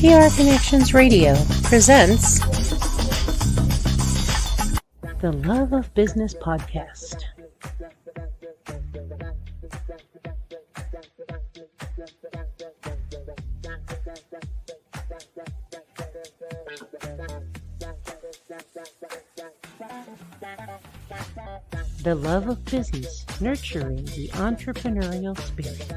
PR Connections Radio presents the Love of Business podcast. The Love of Business, nurturing the entrepreneurial spirit.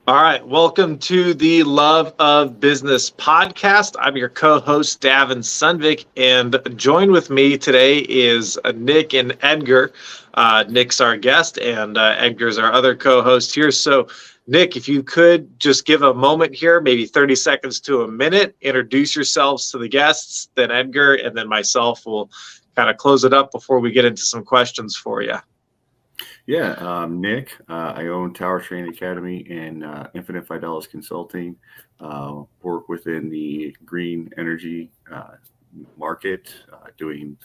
All right, welcome to the Love of Business podcast. I'm your co-host, Davin Sundvik, and joined with me today is Nick and Edgar. Nick's our guest, and Edgar's our other co-host here. So, Nick, if you could just give a moment here, maybe 30 seconds to a minute, introduce yourselves to the guests, then Edgar, and then myself will kind of close it up before we get into some questions for you. Yeah, Nick. I own Tower Training Academy and Infinite Fidelis Consulting. Work within the green energy market, doing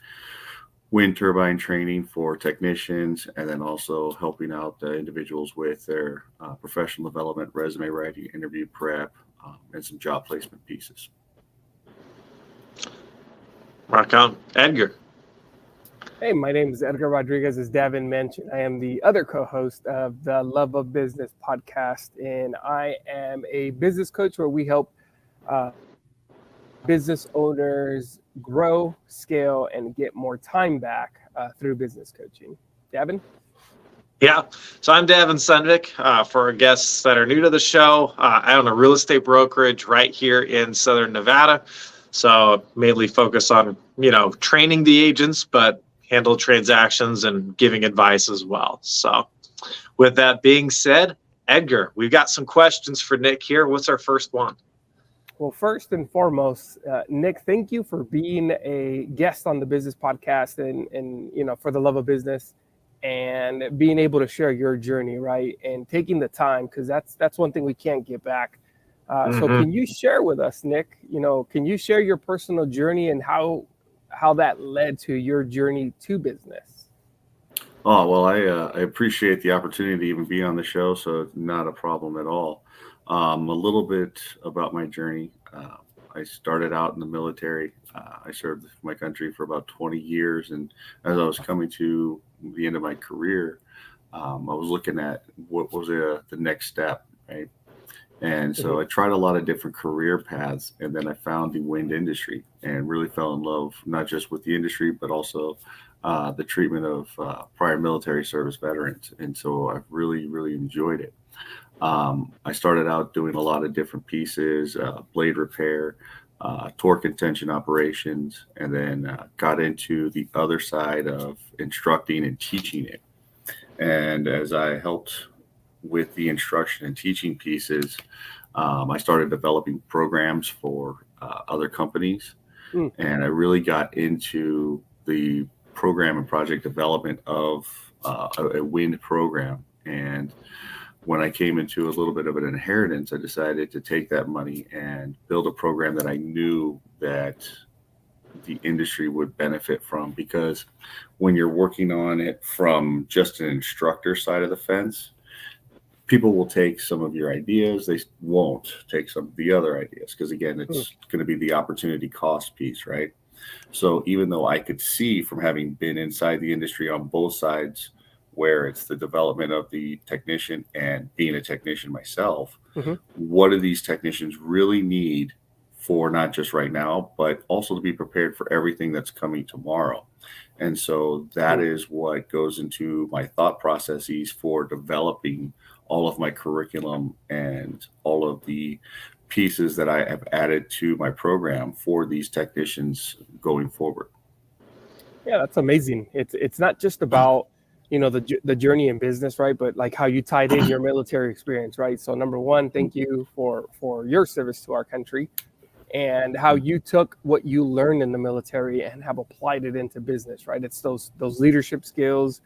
wind turbine training for technicians, and then also helping out individuals with their professional development, resume writing, interview prep, and some job placement pieces. Rock on. Edgar. Hey, my name is Edgar Rodriguez. As Davin mentioned, I am the other co-host of the Love of Business podcast, and I am a business coach where we help business owners grow, scale, and get more time back through business coaching. Davin? Yeah, so I'm Davin Sundvik. For our guests that are new to the show, I own a real estate brokerage right here in Southern Nevada. So mainly focus on, training the agents, but handle transactions and giving advice as well. So with that being said, Edgar, we've got some questions for Nick here. What's our first one? Well, first and foremost, Nick, thank you for being a guest on the business podcast and for the Love of Business and being able to share your journey, right? And taking the time, because that's one thing we can't get back. So can you share with us, Nick, can you share your personal journey and how that led to your journey to business? Oh, well, I appreciate the opportunity to even be on the show, so not a problem at all. A little bit about my journey. I started out in the military. I served my country for about 20 years, and as I was coming to the end of my career, I was looking at what was the next step, right? And so I tried a lot of different career paths, and then I found the wind industry and really fell in love, not just with the industry, but also the treatment of prior military service veterans. And so I really, really enjoyed it. I started out doing a lot of different pieces, blade repair, torque and tension operations, and then got into the other side of instructing and teaching it. And as I helped with the instruction and teaching pieces, I started developing programs for other companies, and I really got into the program and project development of a wind program. And when I came into a little bit of an inheritance, I decided to take that money and build a program that I knew that the industry would benefit from, because when you're working on it from just an instructor side of the fence, people will take some of your ideas. They won't take some of the other ideas, because again, it's going to be the opportunity cost piece, right? So even though I could see from having been inside the industry on both sides, where it's the development of the technician and being a technician myself, what do these technicians really need for not just right now, but also to be prepared for everything that's coming tomorrow? And so that is what goes into my thought processes for developing all of my curriculum and all of the pieces that I have added to my program for these technicians going forward. Yeah, that's amazing. It's not just about, the journey in business, right? But like how you tied in your military experience, right? So number one, thank you for your service to our country, and how you took what you learned in the military and have applied it into business, right? It's those leadership skills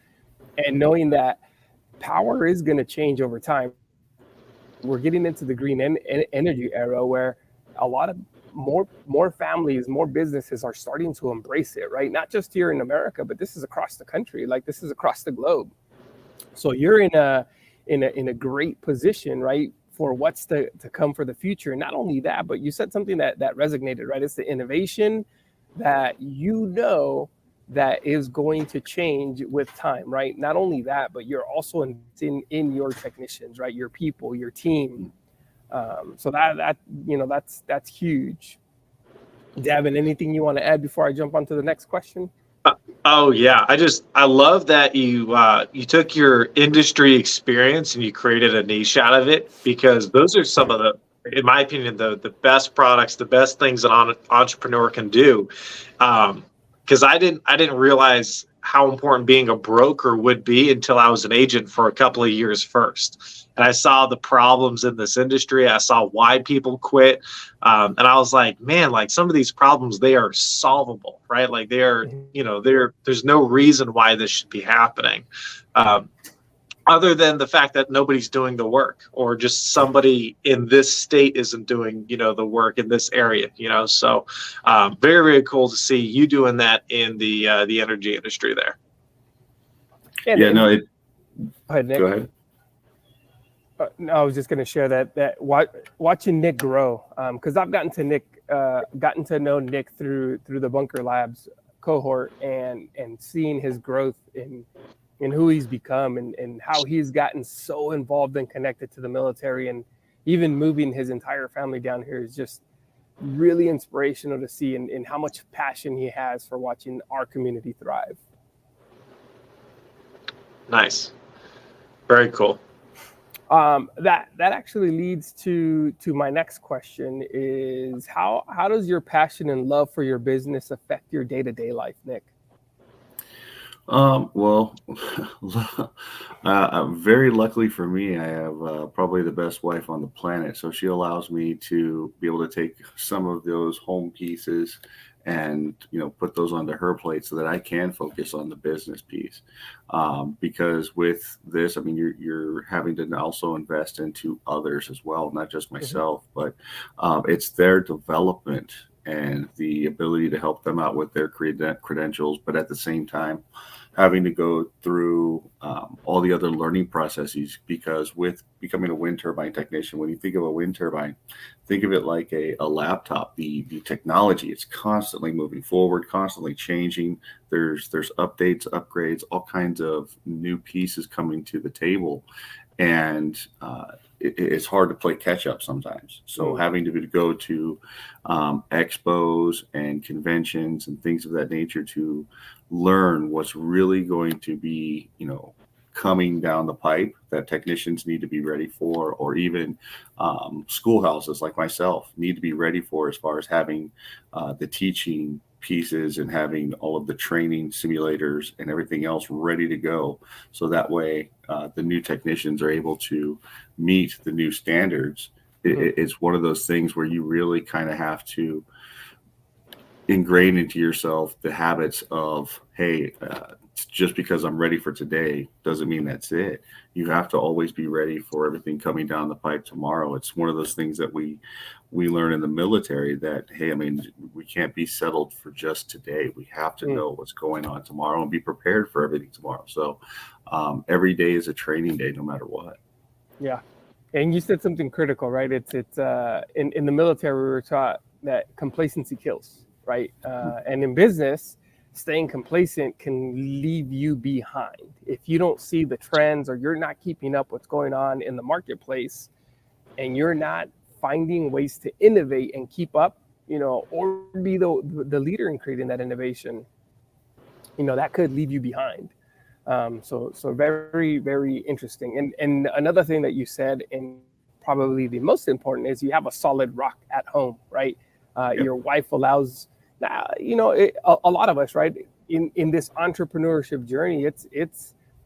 and knowing that power is going to change over time. We're getting into the green energy era where a lot of more families, more businesses are starting to embrace it, right? Not just here in America, but this is across the country. Like this is across the globe. So you're in a great position, right, for what's to come for the future. And not only that, but you said something that resonated, right? It's the innovation that that is going to change with time, right? Not only that, but you're also investing in your technicians, right? Your people, your team. So that's huge. Davin, anything you want to add before I jump on to the next question? Oh yeah, I love that you took your industry experience and you created a niche out of it, because those are some of the, in my opinion, the best products, the best things that an entrepreneur can do. Because I didn't realize how important being a broker would be until I was an agent for a couple of years first. And I saw the problems in this industry. I saw why people quit. And I was like, man, like some of these problems, they are solvable, right? Like there's no reason why this should be happening. Other than the fact that nobody's doing the work, or just somebody in this state isn't doing, the work in this area, so very, very cool to see you doing that in the energy industry there. Go ahead, Nick. Go ahead. No, I was just going to share that watching Nick grow, because I've gotten to know Nick through the Bunker Labs cohort, and seeing his growth in who he's become, and how he's gotten so involved and connected to the military, and even moving his entire family down here is just really inspirational to see, and how much passion he has for watching our community thrive. Nice. Very cool. That actually leads to my next question is how does your passion and love for your business affect your day-to-day life, Nick? Well, very luckily for me, I have probably the best wife on the planet. So she allows me to be able to take some of those home pieces and, put those onto her plate so that I can focus on the business piece. Because with this, I mean, you're having to also invest into others as well, not just myself, but it's their development and the ability to help them out with their credentials, but at the same time, having to go through all the other learning processes, because with becoming a wind turbine technician, when you think of a wind turbine, think of it like a laptop. The technology is constantly moving forward, constantly changing. There's updates, upgrades, all kinds of new pieces coming to the table. And it's hard to play catch up sometimes. So having to go to expos and conventions and things of that nature to learn what's really going to be, coming down the pipe that technicians need to be ready for, or even schoolhouses like myself need to be ready for, as far as having the teaching pieces and having all of the training simulators and everything else ready to go. So that way the new technicians are able to meet the new standards. It's one of those things where you really kind of have to ingrain into yourself the habits of, hey, just because I'm ready for today doesn't mean that's it. You have to always be ready for everything coming down the pipe tomorrow. It's one of those things that we learn in the military, that, hey, I mean, we can't be settled for just today. We have to know what's going on tomorrow and be prepared for everything tomorrow. So every day is a training day, no matter what. Yeah. And you said something critical, right? It's in the military, we were taught that complacency kills, right? And in business, staying complacent can leave you behind. If you don't see the trends, or you're not keeping up what's going on in the marketplace, and you're not finding ways to innovate and keep up, or be the leader in creating that innovation, that could leave you behind. So very, very interesting. And another thing that you said, and probably the most important, is you have a solid rock at home, right? Your wife allows, a lot of us, right, in this entrepreneurship journey,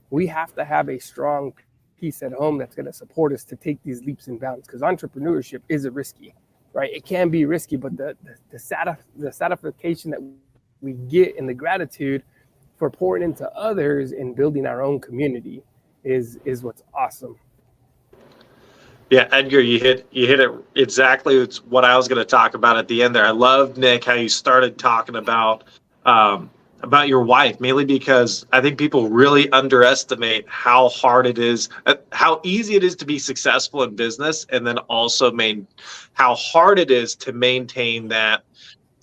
we have to have a strong piece at home that's going to support us to take these leaps and bounds, because entrepreneurship is risky, right? It can be risky, but the satisfaction that we get, and the gratitude for pouring into others and building our own community is what's awesome. Yeah, Edgar, you hit it exactly. It's what I was going to talk about at the end there. I love, Nick, how you started talking about about your wife, mainly because I think people really underestimate how hard it is, how easy it is to be successful in business, and then also how hard it is to maintain that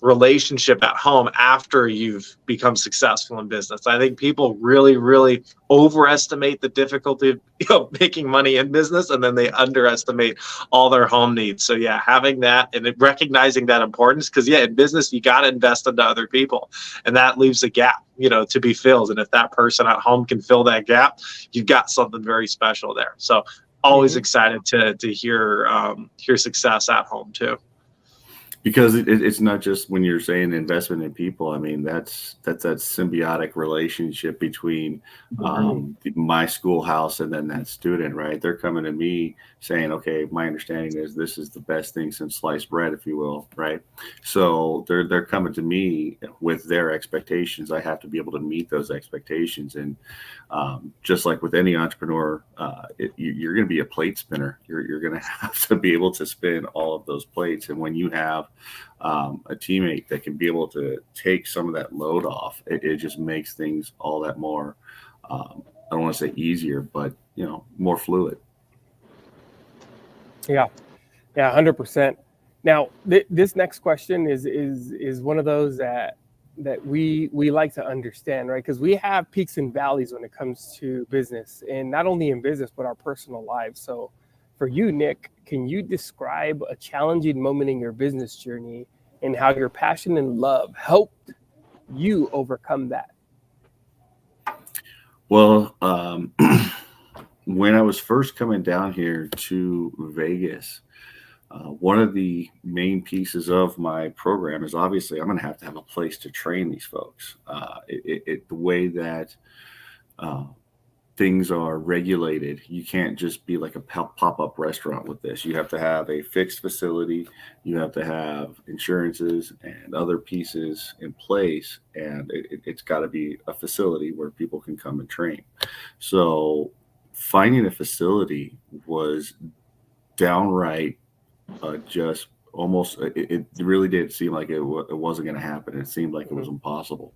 relationship at home after you've become successful in business. I think people really, really overestimate the difficulty of making money in business, and then they underestimate all their home needs. So yeah, having that and recognizing that importance, because yeah, in business you got to invest into other people, and that leaves a gap, to be filled. And if that person at home can fill that gap, you've got something very special there. So always excited to hear success at home too. Because it's not just when you're saying investment in people. I mean, that's that symbiotic relationship between my schoolhouse and then that student, right? They're coming to me saying, okay, my understanding is this is the best thing since sliced bread, if you will, right? So they're coming to me with their expectations. I have to be able to meet those expectations. And just like with any entrepreneur, you're going to be a plate spinner. You're going to have to be able to spin all of those plates. And when you have a teammate that can be able to take some of that load off, it just makes things all that more, I don't want to say easier, but more fluid. Yeah, 100%. Now, this next question is one of those that we like to understand, right? Because we have peaks and valleys when it comes to business, and not only in business but our personal lives. So, for you, Nick, can you describe a challenging moment in your business journey and how your passion and love helped you overcome that? Well, when I was first coming down here to Vegas, one of the main pieces of my program is obviously I'm going to have a place to train these folks. The way that things are regulated, you can't just be like a pop-up restaurant with this. You have to have a fixed facility. You have to have insurances and other pieces in place, and it's got to be a facility where people can come and train. So finding a facility was downright just almost, it really did seem like it wasn't going to happen. It seemed like it was impossible,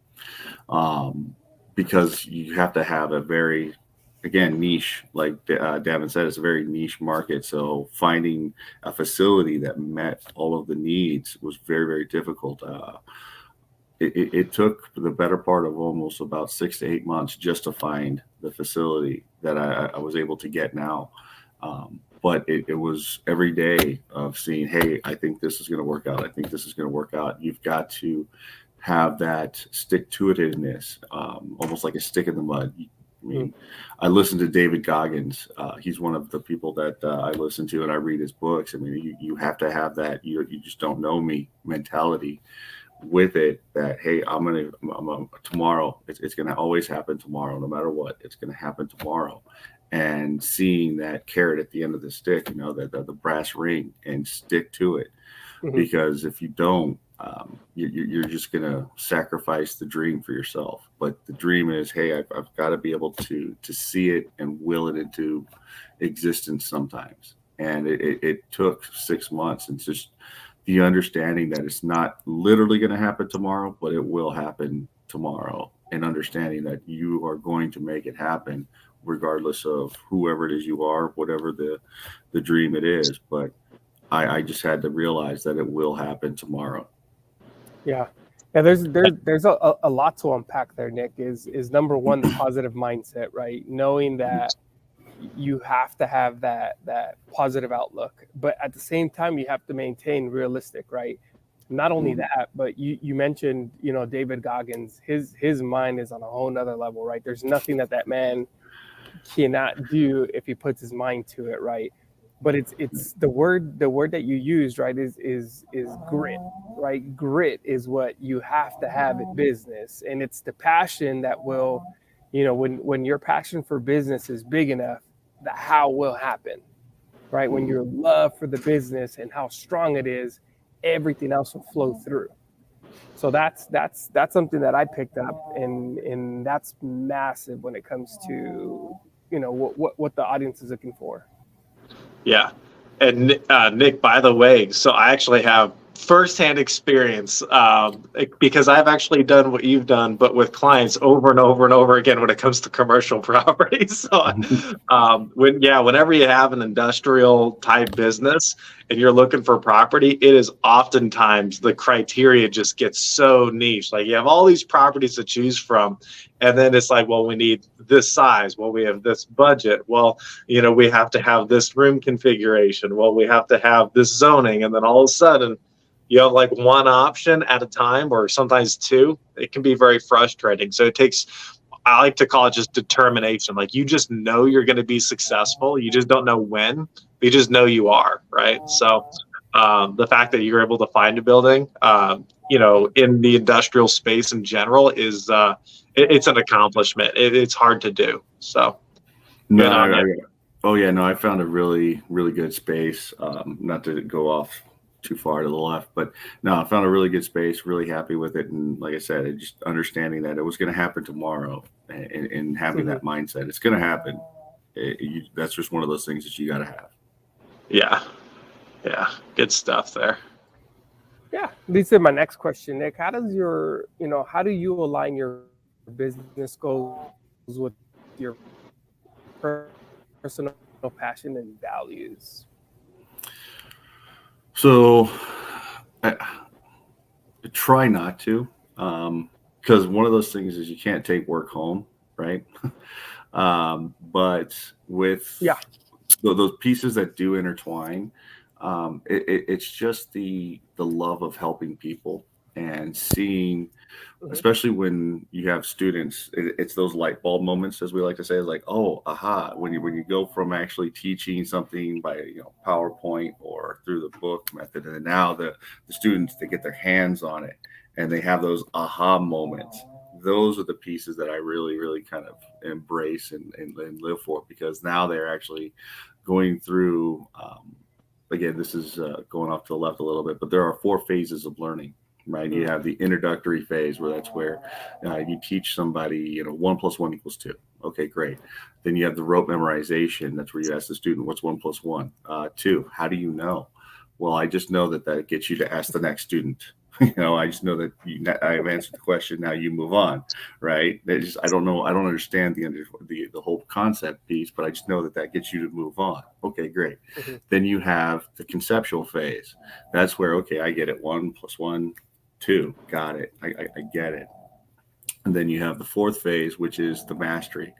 because you have to have a very, again, niche, like Davin said, it's a very niche market. So finding a facility that met all of the needs was very, very difficult. It took the better part of almost about 6 to 8 months just to find the facility that I was able to get now. But it was every day of seeing, hey, I think this is going to work out. I think this is going to work out. You've got to have that stick-to-itiveness, almost like a stick in the mud. I mean, I listen to David Goggins. He's one of the people that I listen to, and I read his books. I mean, you have to have that you just don't know me mentality with it, that, hey, I'm tomorrow. It's going to always happen tomorrow, no matter what. It's going to happen tomorrow. And seeing that carrot at the end of the stick, the brass ring, and stick to it. Because if you don't, you're just going to sacrifice the dream for yourself. But the dream is, hey, I've got to be able to see it and will it into existence sometimes. And it took 6 months, and just the understanding that it's not literally going to happen tomorrow, but it will happen tomorrow, and understanding that you are going to make it happen regardless of whoever it is you are, whatever the dream it is. But I just had to realize that it will happen tomorrow. Yeah. There's a lot to unpack there, Nick. Is number one, the positive mindset, right? Knowing that you have to have that positive outlook, but at the same time, you have to maintain realistic, right? Not only that, but you mentioned, David Goggins, his mind is on a whole nother level, right? There's nothing that man cannot do if he puts his mind to it, right? But it's the word that you used, right, is grit, right? Grit is what you have to have in business, and it's the passion that will, when your passion for business is big enough, the how will happen, right? When your love for the business and how strong it is, everything else will flow through. So that's something that I picked up, and that's massive when it comes to what the audience is looking for. Yeah. And Nick, by the way, so I actually have firsthand experience, because I've actually done what you've done, but with clients over and over and over again when it comes to commercial property. So, whenever you have an industrial type business and you're looking for property, it is oftentimes the criteria just gets so niche. Like you have all these properties to choose from, and then it's like, well, we need this size. Well, we have this budget. Well, we have to have this room configuration. Well, we have to have this zoning, and then all of a sudden, you have like one option at a time, or sometimes two. It can be very frustrating. So it takes, I like to call it just determination. Like you just know you're going to be successful. You just don't know when, but you just know you are, right? So the fact that you're able to find a building, in the industrial space in general is, it's an accomplishment. It's hard to do. So. I found a really, really good space. Not to go off too far to the left, but no, I found a really good space, really happy with it. And like I said, just understanding that it was going to happen tomorrow and having that mindset, it's going to happen. That's just one of those things that you got to have. Yeah. Good stuff there. Yeah. Leads to my next question, Nick. How do you align your business goals with your personal passion and values? So I try not to, because one of those things is you can't take work home, right? But with those pieces that do intertwine, it's just the love of helping people and seeing, especially when you have students, it's those light bulb moments, as we like to say, is like, oh, aha, when you go from actually teaching something by PowerPoint or through the book method, and then now the students, they get their hands on it and they have those aha moments. Those are the pieces that I really, really kind of embrace and live for, because now they're actually going through, again, this is going off to the left a little bit, but there are 4 phases of learning. Right, you have the introductory phase where that's where you teach somebody, 1 + 1 = 2. Okay, great. Then you have the rote memorization. That's where you ask the student, what's 1 + 1? 2. How do you know? Well, I just know that gets you to ask the next student. I just know that I've answered the question. Now you move on, right? I don't know. I don't understand the whole concept piece, but I just know that gets you to move on. Okay, great. Then you have the conceptual phase. That's where, okay, I get it. 1 + 1, 2. Got it. I get it. And then you have the 4th phase, which is the mastery.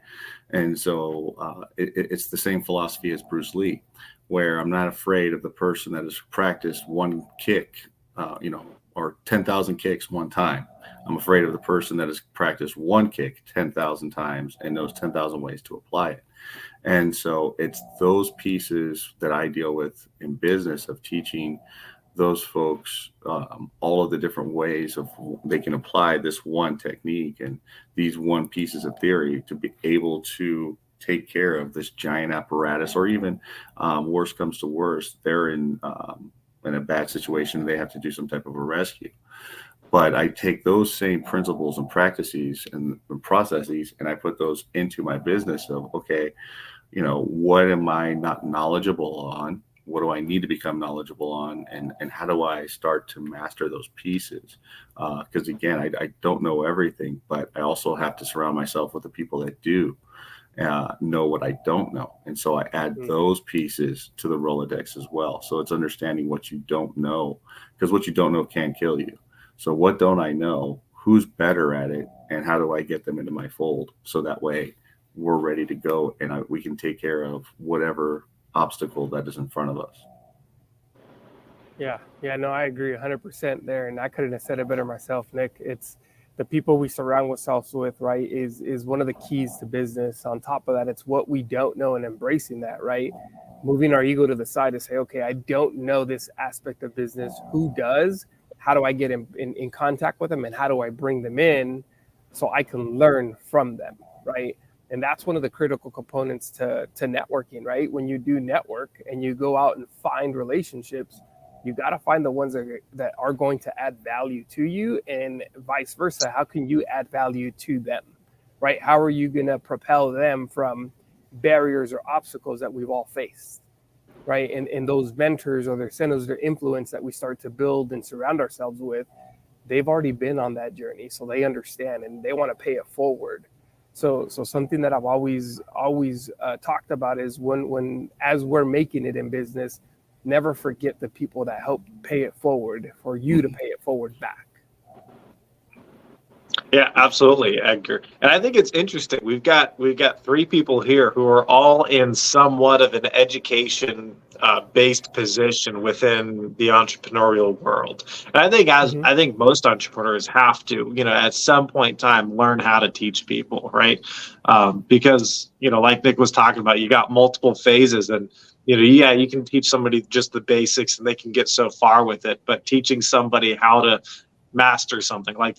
And so it's the same philosophy as Bruce Lee, where I'm not afraid of the person that has practiced one kick, or 10,000 kicks one time. I'm afraid of the person that has practiced one kick 10,000 times and knows 10,000 ways to apply it. And so it's those pieces that I deal with in business, of teaching those folks all of the different ways of they can apply this one technique and these one pieces of theory to be able to take care of this giant apparatus, or even worse comes to worse, they're in a bad situation, they have to do some type of a rescue. But I take those same principles and practices and processes, and I put those into my business of, okay, what am I not knowledgeable on? What do I need to become knowledgeable on? And how do I start to master those pieces? Because again, I don't know everything, but I also have to surround myself with the people that do know what I don't know. And so I add those pieces to the Rolodex as well. So it's understanding what you don't know, because what you don't know can kill you. So what don't I know? Who's better at it? And how do I get them into my fold? So that way we're ready to go and we can take care of whatever obstacle that is in front of us. Yeah, no, I agree 100% there. And I couldn't have said it better myself, Nick. It's the people we surround ourselves with, right, is one of the keys to business. On top of that, it's what we don't know and embracing that, right? Moving our ego to the side to say, okay, I don't know this aspect of business. Who does? How do I get in contact with them? And how do I bring them in so I can learn from them, right? And that's one of the critical components to networking, right? When you do network and you go out and find relationships, you got to find the ones that are going to add value to you, and vice versa. How can you add value to them, right? How are you going to propel them from barriers or obstacles that we've all faced? right? And those mentors or their centers, their influence that we start to build and surround ourselves with, they've already been on that journey, so they understand and they want to pay it forward. So something that I've always talked about is when as we're making it in business, never forget the people that help pay it forward for you to pay it forward back. Yeah, absolutely, Edgar. And I think it's interesting. We've got three people here who are all in somewhat of an education based position within the entrepreneurial world. And I think I think most entrepreneurs have to, at some point in time, learn how to teach people, right? Because, like Nick was talking about, you got multiple phases, and you can teach somebody just the basics and they can get so far with it, but teaching somebody how to master something, like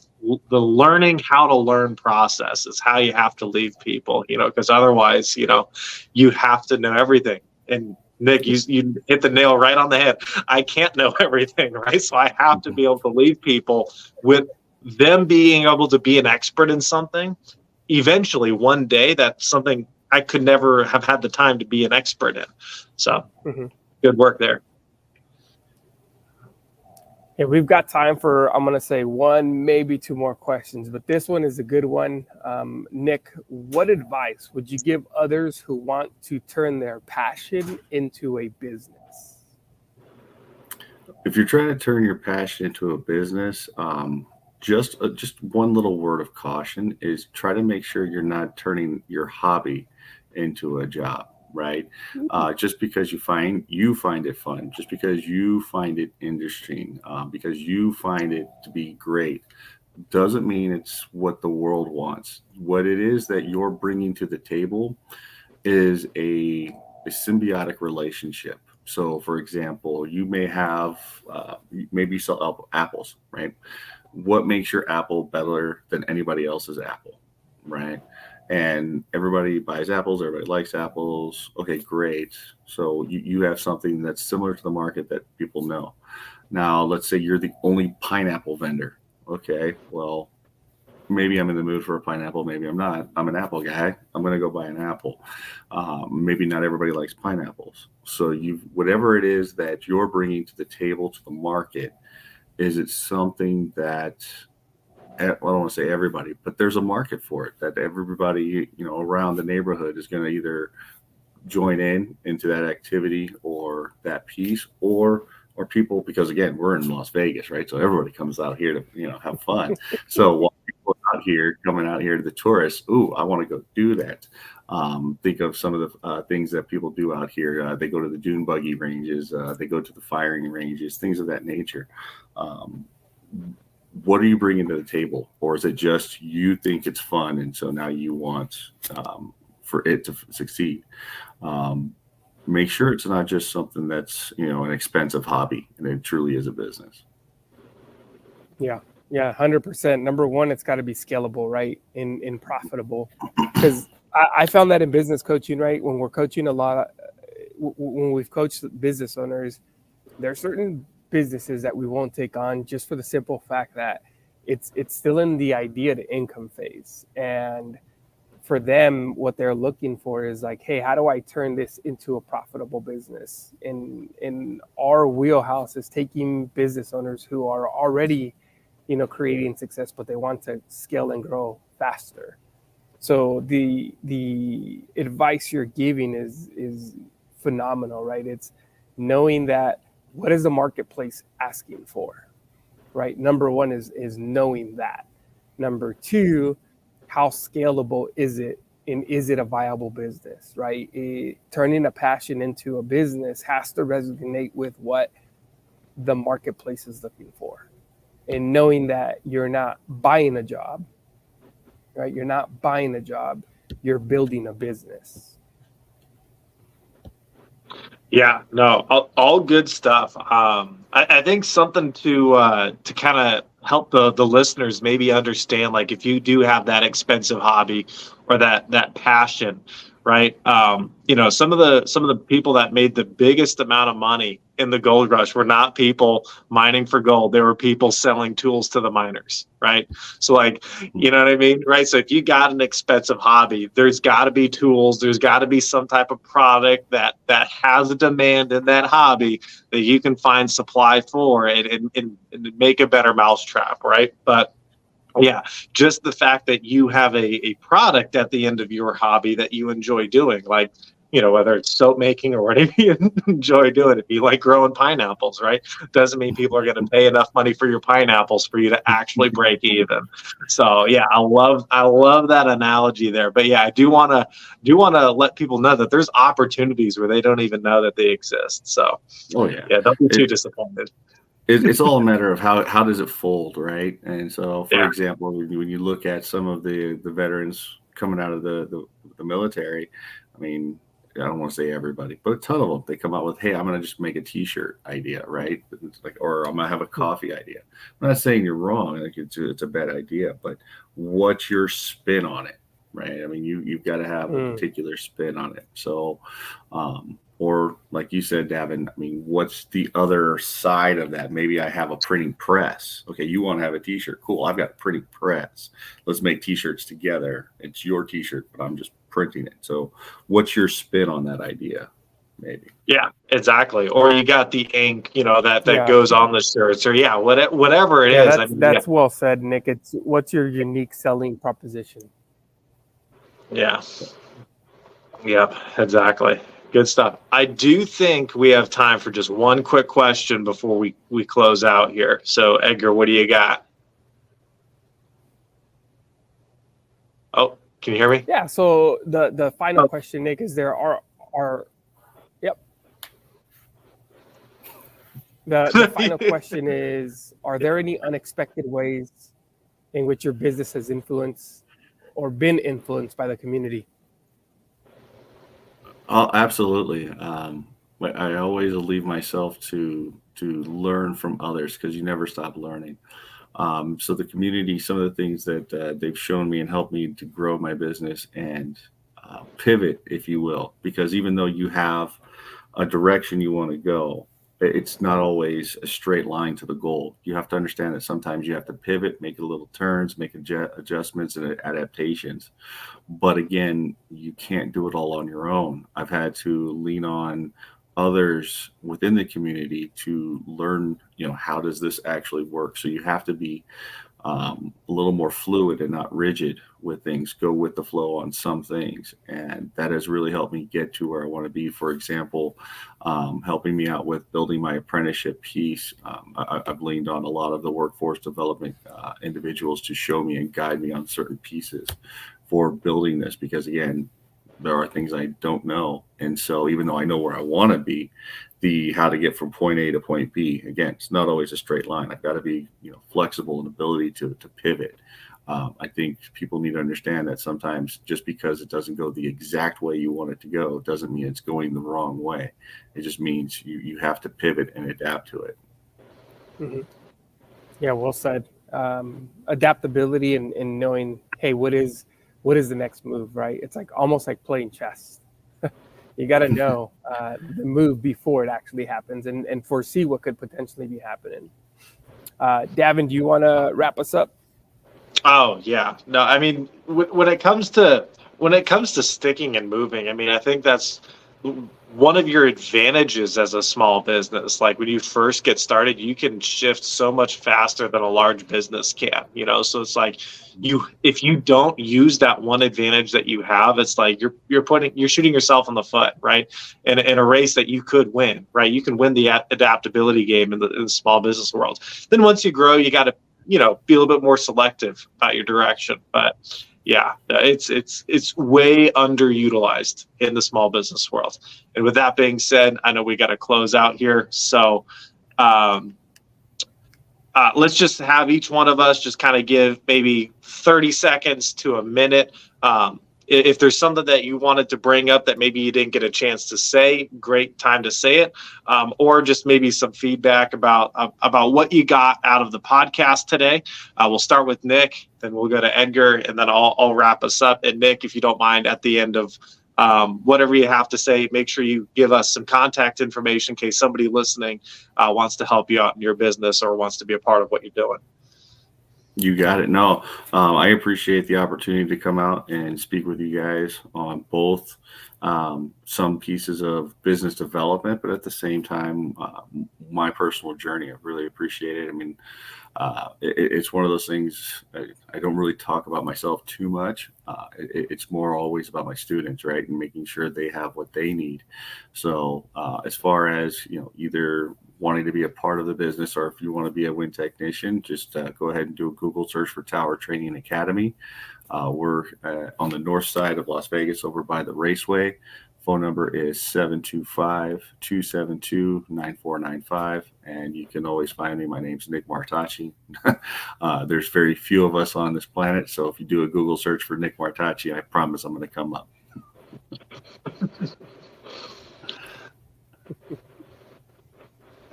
the learning how to learn process, is how you have to leave people, because otherwise, you have to know everything. And Nick, you hit the nail right on the head. I can't know everything, right? So I have to be able to leave people with them being able to be an expert in something. Eventually, one day, that's something I could never have had the time to be an expert in. So good work there. Yeah, we've got time for, I'm going to say, one, maybe two more questions, but this one is a good one. Nick, what advice would you give others who want to turn their passion into a business? If you're trying to turn your passion into a business, just one little word of caution is try to make sure you're not turning your hobby into a job. Right? Just because you find it fun, just because you find it interesting, because you find it to be great, doesn't mean it's what the world wants. What it is that you're bringing to the table is a symbiotic relationship. So, for example, you may have, maybe you sell apples, right? What makes your apple better than anybody else's apple, right? And everybody buys apples, everybody likes apples. Okay, great. So you have something that's similar to the market that people know. Now, let's say you're the only pineapple vendor. Okay, well, maybe I'm in the mood for a pineapple, maybe I'm not. I'm an apple guy. I'm going to go buy an apple. Maybe not everybody likes pineapples. So whatever it is that you're bringing to the table, to the market, is it something that, I don't want to say everybody, but there's a market for it, that everybody, around the neighborhood is going to either join into that activity or that piece, or people, because again, we're in Las Vegas, right? So everybody comes out here to, have fun. So while people out here coming out here to the tourists, I want to go do that. Think of some of the things that people do out here. They go to the dune buggy ranges, they go to the firing ranges, things of that nature. What are you bringing to the table? Or is it just you think it's fun and so now you want for it to succeed? Make sure it's not just something that's, an expensive hobby, and it truly is a business. Yeah, 100%. Number one, it's got to be scalable, right? And profitable. Because I found that in business coaching, right? When we're coaching when we've coached business owners, there are certain businesses that we won't take on just for the simple fact that it's still in the idea to income phase. And for them, what they're looking for is like, hey, how do I turn this into a profitable business? In our wheelhouse is taking business owners who are already, creating success, but they want to scale and grow faster. So the advice you're giving is phenomenal, right? It's knowing that, what is the marketplace asking for, right? Number one is knowing that. Number two, how scalable is it, and is it a viable business, right? Turning a passion into a business has to resonate with what the marketplace is looking for. And knowing that you're not buying a job, right? You're not buying a job, you're building a business. Yeah, no, all good stuff. I think something to kind of help the listeners maybe understand, like if you do have that expensive hobby or that passion, right? Some of the people that made the biggest amount of money in the gold rush were not people mining for gold. They were people selling tools to the miners, right? So like, you know what I mean? Right. So if you got an expensive hobby, there's got to be tools. There's got to be some type of product that has a demand in that hobby that you can find supply for and make a better mousetrap, right? But yeah, just the fact that you have a product at the end of your hobby that you enjoy doing, like, you know, whether it's soap making or whatever you enjoy doing. If you like growing pineapples, right? Doesn't mean people are going to pay enough money for your pineapples for you to actually break even. So yeah, I love that analogy there. But yeah, I do want to let people know that there's opportunities where they don't even know that they exist. So yeah, don't be too disappointed. It's all a matter of how does it fold, right? And so, for example, when you look at some of the veterans coming out of the military, I mean, I don't want to say everybody, but a ton of them, they come out with, hey, I'm going to just make a T-shirt idea, right? It's like, or I'm going to have a coffee idea. I'm not saying you're wrong. Like it's a bad idea, but what's your spin on it, right? I mean, you've got to have a particular spin on it. So, or like you said, Davin, I mean, what's the other side of that? Maybe I have a printing press. Okay, you want to have a T-shirt. Cool. I've got a printing press. Let's make T-shirts together. It's your T-shirt, but I'm just printing it. So what's your spin on that idea? Maybe. Yeah, exactly. Or you got the ink, you know, that goes on the shirts, or whatever it is. That's well said, Nick. It's what's your unique selling proposition? Yeah. Yep, exactly. Good stuff. I do think we have time for just one quick question before we close out here. So, Edgar, what do you got? Oh, can you hear me? Yeah. So the final question, Nick, is there are the final question is, are there any unexpected ways in which your business has influenced or been influenced by the community? Oh, absolutely. I always leave myself to learn from others because you never stop learning. So the community, some of the things that they've shown me and helped me to grow my business and pivot, if you will, because even though you have a direction you want to go, it's not always a straight line to the goal. You have to understand that sometimes you have to pivot, make little turns, make adjustments and adaptations. But again, you can't do it all on your own. I've had to lean on others within the community to learn, how does this actually work? So you have to be a little more fluid and not rigid with things, go with the flow on some things. And that has really helped me get to where I want to be. For example, helping me out with building my apprenticeship piece. I've leaned on a lot of the workforce development individuals to show me and guide me on certain pieces for building this, because again, there are things I don't know. And so even though I know where I want to be, how to get from point A to point B, again, it's not always a straight line. I've got to be, flexible and ability to pivot. I think people need to understand that sometimes just because it doesn't go the exact way you want it to go, doesn't mean it's going the wrong way. It just means you have to pivot and adapt to it. Mm-hmm. Yeah, well said. Adaptability and knowing, hey, what is the next move, right? It's like almost like playing chess. You got to know the move before it actually happens and foresee what could potentially be happening. Davin, do you want to wrap us up? Oh yeah, no. I mean, when it comes to sticking and moving, I mean, I think that's one of your advantages as a small business. Like when you first get started, you can shift so much faster than a large business can. So it's like if you don't use that one advantage that you have, it's like you're shooting yourself in the foot, right? In a race that you could win, right? You can win the adaptability game in the small business world. Then once you grow, you got to be a little bit more selective about your direction. But yeah, it's way underutilized in the small business world. And with that being said, I know we got to close out here. So let's just have each one of us just kind of give maybe 30 seconds to a minute. If there's something that you wanted to bring up that maybe you didn't get a chance to say, great time to say it. Or just maybe some feedback about what you got out of the podcast today. We'll start with Nick, then we'll go to Edgar, and then I'll wrap us up. And Nick, if you don't mind, at the end of whatever you have to say, make sure you give us some contact information in case somebody listening wants to help you out in your business or wants to be a part of what you're doing. You got it. No, I appreciate the opportunity to come out and speak with you guys on both some pieces of business development, but at the same time, my personal journey. I really appreciate it. I mean, it's one of those things I don't really talk about myself too much. It's more always about my students, right? And making sure they have what they need. So as far as, either wanting to be a part of the business or if you want to be a wind technician, just go ahead and do a Google search for Tower Training Academy. We're on the north side of Las Vegas over by the Raceway. Phone number is 725-272-9495. And you can always find me. My name's Nick Martocci. There's very few of us on this planet. So if you do a Google search for Nick Martocci, I promise I'm going to come up.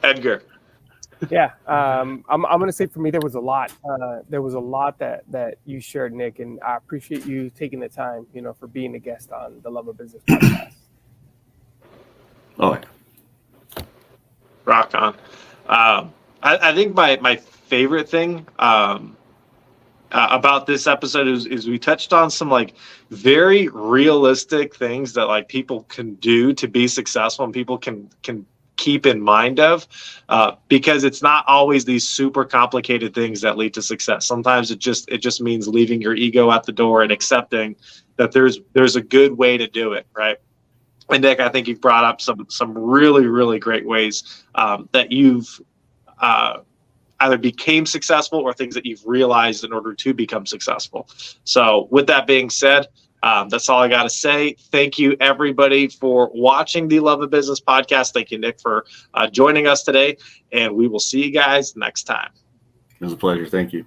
Edgar. Yeah, I'm going to say for me, there was a lot. There was a lot that you shared, Nick, and I appreciate you taking the time, for being a guest on the Love of Business podcast. Oh, yeah. Rock on. I think my favorite thing about this episode is we touched on some very realistic things that people can do to be successful and people can keep in mind of, because it's not always these super complicated things that lead to success. Sometimes it just means leaving your ego at the door and accepting that there's a good way to do it, right? And Nick, I think you've brought up some really, really great ways that you've either became successful or things that you've realized in order to become successful. So with that being said, that's all I got to say. Thank you, everybody, for watching the Love of Business podcast. Thank you, Nick, for joining us today. And we will see you guys next time. It was a pleasure. Thank you.